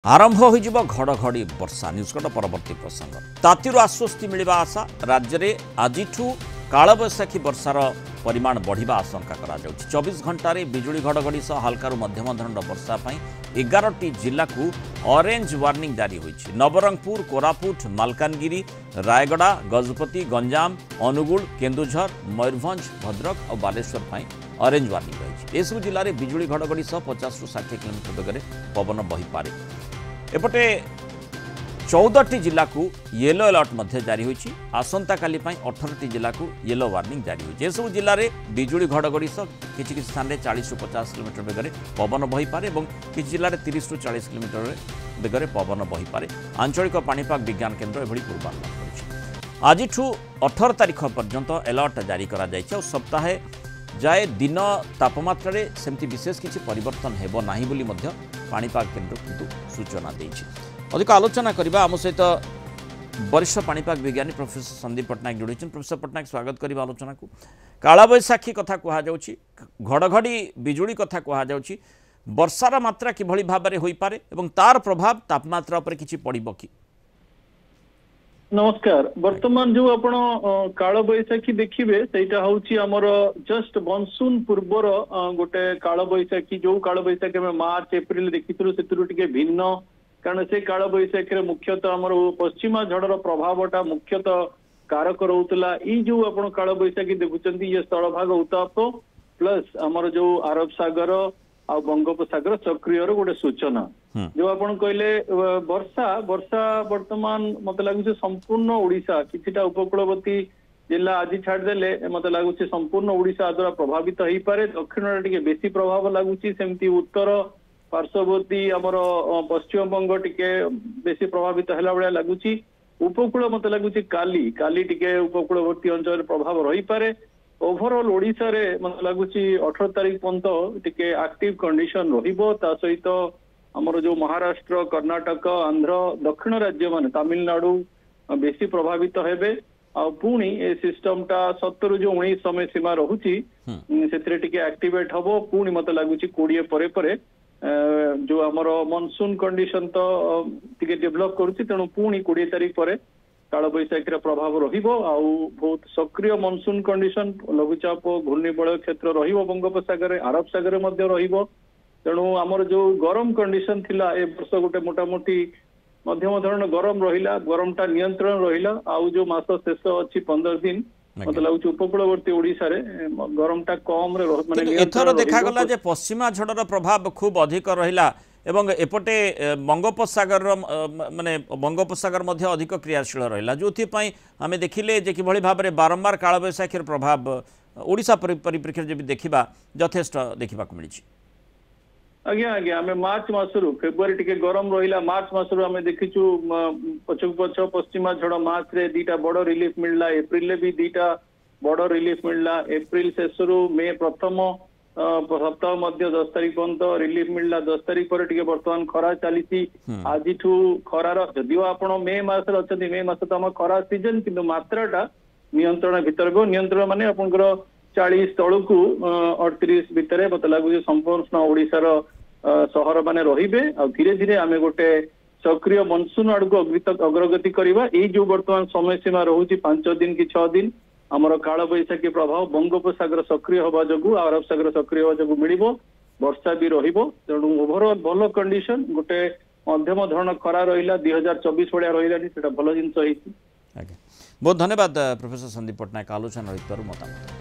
आरंभ हो घड़घड़ी वर्षा न्यूजकट परवर्ती प्रसंग तातीर आश्वस्ति मिलवा आशा राज्य में आज कालबैशाखी वर्षार परिमाण बढ़िबा आशंका करा जाउछि। 24 घंटे बिजुली घड़घड़ी सह हल्का मध्यम धरणर वर्षा 11टी जिला को ऑरेंज वार्निंग जारी होइछि। नवरंगपुर, कोरापुट, मालकानगिरी, रायगड़ा, गजपति, गंजाम, अनुगुल, केन्दुझर, मयूरभंज, भद्रक और बालेश्वर ऑरेंज वार्निंग रही। एसबू जिले में बिजुली घड़घड़ी सह 50 ରୁ 60 किलोमीटर बेगर पवन बही पारे। एपटे 14टी जिला को येलो अलर्ट मध्य जारी होइछि। आसंता काली 18टी जिला को येलो वार्निंग जारी होइछि। एसबू जिले में बिजुली घड़घड़ी सह किछि स्थान में 40 ରୁ 50 किलोमीटर बेगर पवन बही पारे और किछि जिले में 30 ରୁ 40 किलोमीटर बेगर पवन बही पारे। आंचलिक पाणीपाग विज्ञान केन्द्र एभली पूर्वानुमान करिछि। आज 18 तारिख पर्यंत अलर्ट जारी करा जाइछि और सप्ताह जाए दिन तापमात्रा रे सेमती विशेष किसी परिवर्तन हेबो नाही बोली मध्य पाणीपाग केन्द्र किंतु सूचना देइछि। अधिक आलोचना करबा आम सहित वरिष्ठ पाणीपाग विज्ञानी प्रोफेसर संदीप पट्टनायक जोड़ी। प्रोफेसर पट्टनायक स्वागत करबा आलोचना को। कालबैशाखी कथा कहा जाउछि, घड़घड़ी बिजुली कथा कहा जाउछि, वर्षार मात्रा किभଳି भाबरे होई पारे एवं तार प्रभाव तापमात्रा उपर किछि पड़िबो कि? नमस्कार। वर्तमान जो आपण काल बैशाखी देखिए सेटा हूँ आमर जस्ट मनसून पूर्वर गोटे काल बैशाखी जो काल बैशाखी में मार्च एप्रिल देखी से भिन्न कारण से काल बैशाखी मुख्यतः आमर पश्चिमा झड़र प्रभावटा मुख्यतः कारक रोला। ये जो आप काल बैशाखी देखुं ये स्थलभाग उत्ताप प्लस आमर जो अरब सागर आ बंगोपसागर सक्रिय गोटे सूचना जो आपन कहले वर्षा वर्षा वर्तमान मत लगुच संपूर्ण ओडिशा किछिटा उपकूलवर्ती जिला आज छाड़देले मत लगुच संपूर्ण ओडिशा द्वारा प्रभावित हो पारे। दक्षिण टिके बेसी प्रभाव लगुच सेमती उत्तर पार्श्ववर्ती आमर पश्चिम बंग टिके बेसी प्रभावित है भाया लगुच। उपकूल मत लगुच काली काली टिके उपकूलवर्ती अंचल प्रभाव रही पारे। ओभरऑल ओडिशा रे मत लगुच 18 तारिख पर्यंत टिके एक्टिव कंडीशन रहिबो। ता सहित आमर जो महाराष्ट्र, कर्नाटक, आंध्र, दक्षिण राज्य मान तमिलनाडु बेसी प्रभावित हेबे। पुणी ए सिस्टम टा 17 जो 19 समय सीमा रहुची सेतरे टिके एक्टिवेट हबो। पुणी मत लागुची 20 परे परे जो आमर मनसून कंडीशन तो टिके डेवलप करूची तेणु पुणी 20 तारिख परे काल बैशाखी प्रभाव रहिबो। आउ बहुत सक्रिय मनसून कंडीशन लघुचाप घूर्णिबलय क्षेत्र रहिबो बंगोपसागर, अरब सागर मध्य रहिबो। तेणु आमर जो गरम कंडीशन थिला ए वर्ष गोटे मोटामोटी मध्यम धरण गरम रहिला, गरमटा नियंत्रण रहिला। आउ जो मास शेष अछि 15 दिन मत लागुच उपकूलवर्ती ओडिशा रे गरमटा कम रे माने एथर देखा गला जे पश्चिमा झड़र प्रभाव खूब अधिक रहिला एवं एपटे बंगोपसागर माने बंगोपसागर मध्य अधिक क्रियाशील रहिला जोथि पई आमे देखिले जे किभଳି भाबरे बारंबार कालबैशाखीर प्रभाव ओडिशा परिप्रेक्षी जे देखिबा यथेष्ट देखिबा को मिलिछि। आज्ञा आज्ञा आम मार्च मसरू फेब्रुआरी टिके गरम रहिला। मार्च मसरू आम देखीचु पछक पछ पश्चिमा झड़ मार्च रे दीटा बड़ रिलीफ मिलला। एप्रिल भी दीटा बड़ रिलीफ मिलला। एप्रिल शेषरू मे प्रथम सप्ताह मध्य 10 तारिख पर्यंत रिलीफ मिलला। 10 तारिख पर टिके वर्तमान खरा चली। आज खरार जदिव आपण मे मास अच्छे मे मास तो आम खरा सीजन किंतु मात्राटा नियंत्रण भितर नियंत्रण माने आपनकर 40 तलू को 38 भितर मत लगुच संपूर्ण ओडिशार सहर माने रहिबे। आ धीरे धीरे आम गोटे सक्रिय मनसून आड़ को अग्रगति करवा। ये जो वर्तमान समय सीमा रहुची 5 दिन कि 6 दिन आमर काल बैशाखी प्रभाव बंगोपसागर सक्रिय हवा जगू अरब सागर सक्रिय हवा जगू मिलिबो। वर्षा भी रहिबो। तेणु ओभरऑल भल कंडीशन गोटे मध्यम धरण खरा रहिला 2024 भलिया रहिलानी सेटा भल जिंस होईछि। बहुत धन्यवाद प्रोफेसर संदीप पट्टनायक आलोचना रहितरु मतामत।